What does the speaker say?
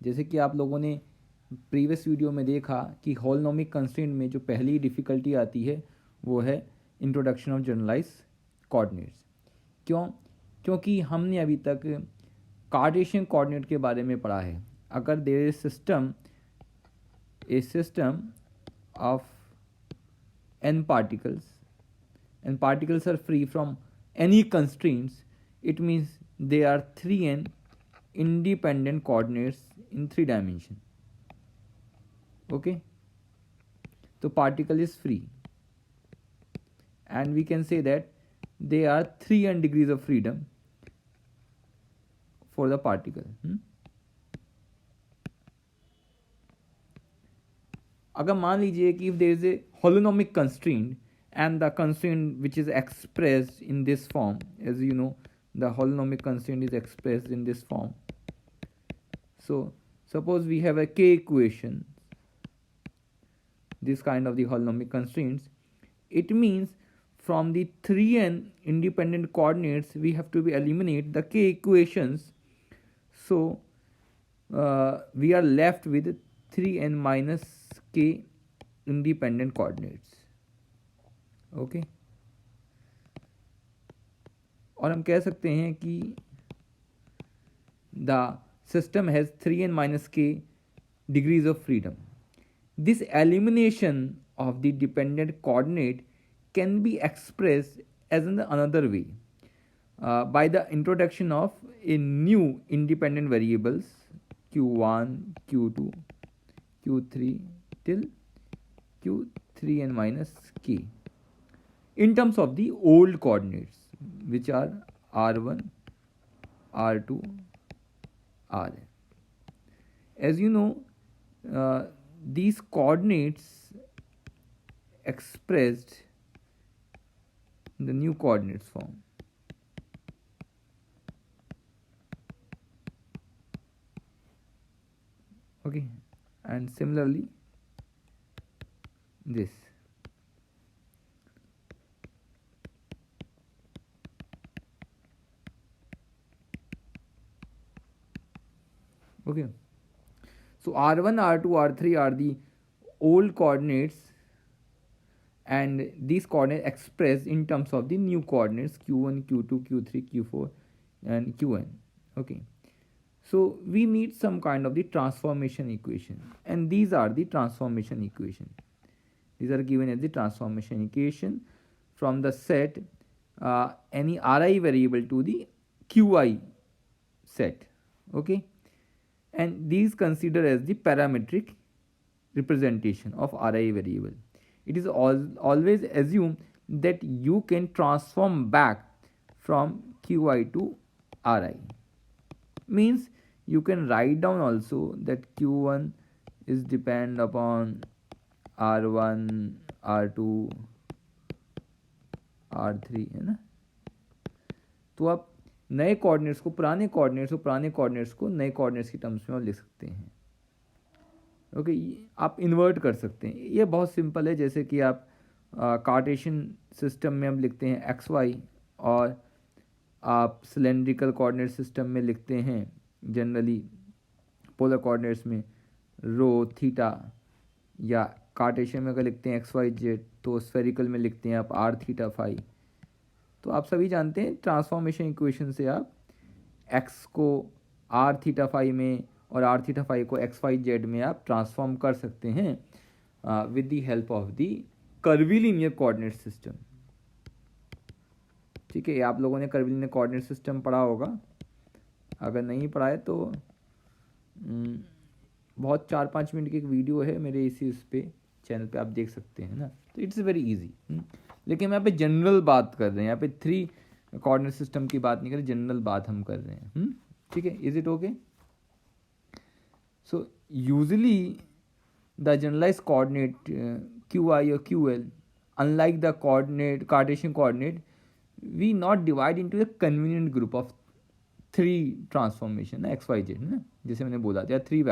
जैसे कि आप लोगों ने प्रीवियस वीडियो में देखा कि हॉलोनॉमिक कंस्ट्रेंट में जो पहली डिफ़िकल्टी आती है वो है इंट्रोडक्शन ऑफ जनरलाइज कोऑर्डिनेट्स। क्यों? क्योंकि हमने अभी तक कार्टेशियन कोऑर्डिनेट के बारे में पढ़ा है। अगर there is a system of n particles and particles are free from any constraints, it means there are 3n independent coordinates in 3 dimension. Okay, so particle is free and we can say that there are 3n degrees of freedom for the particle. अगर मान लीजिए कि if there is a holonomic constraint and the constraint which is expressed in this form, as you know, the holonomic constraint is expressed in this form. So suppose we have a k equation, this kind of the holonomic constraints, it means from the 3n independent coordinates we have to be eliminate the k equations. So we are left with 3n minus k independent coordinates. Okay और हम कह सकते हैं कि the system has 3n minus k degrees of freedom. This elimination of the dependent coordinate can be expressed as in another way by the introduction of a new independent variables q1, q2, q3 till q3n minus k in terms of the old coordinates which are r1, r2, rn. As you know, these coordinates expressed in the new coordinates form. Okay, and similarly this. Okay, so r1, r2, r3 are the old coordinates and these coordinates expressed in terms of the new coordinates q1, q2, q3, q4 and qn. Okay, so we need some kind of the transformation equation and these are the transformation equation. These are given as the transformation equation from the set any ri variable to the qi set. Okay, and these consider as the parametric representation of ri variable. It is always assumed that you can transform back from qi to ri. Means you can write down also that q1 is depend upon r1, r2, r3 है ना. तो आप नए coordinates को पुराने coordinates और पुराने coordinates को नए कोऑर्डिनेट्स की टर्म्स में आप लिख सकते हैं. ओके, आप इन्वर्ट कर सकते हैं. ये बहुत सिंपल है. जैसे कि आप कार्टेशियन सिस्टम में हम लिखते हैं एक्स वाई और आप सिलेंड्रिकल कोऑर्डिनेट सिस्टम में लिखते हैं जनरली पोलर कोऑर्डिनेट्स में रो थीटा, या कार्टेशियन में अगर लिखते हैं एक्स वाई जेड तो स्फेरिकल में लिखते हैं आप आर थीटा फाई. तो आप सभी जानते हैं ट्रांसफॉर्मेशन इक्वेशन से आप एक्स को आर थीटा फाई में और आर थीटा फाई को एक्स वाई जेड में आप ट्रांसफॉर्म कर सकते हैं with the help of the curvilinear coordinate system. ठीक है, आप लोगों ने कर्वीलिनियर कोऑर्डिनेट सिस्टम पढ़ा होगा. अगर नहीं पढ़ा है तो बहुत 4-5 मिनट की एक वीडियो है मेरे इसी उस पे चैनल पे, आप देख सकते हैं ना. तो इट्स वेरी इजी. लेकिन हम यहाँ पे जनरल बात कर रहे हैं. यहाँ पे 3 कोऑर्डिनेट सिस्टम की बात नहीं कर रहे, जनरल बात हम कर रहे हैं. ठीक है, is it okay? So usually the generalise coordinate q i और q l, unlike the coordinate Cartesian coordinate, we not divide into the convenient group of 3 transformation x y z ना. जैसे मैंने बोला था 3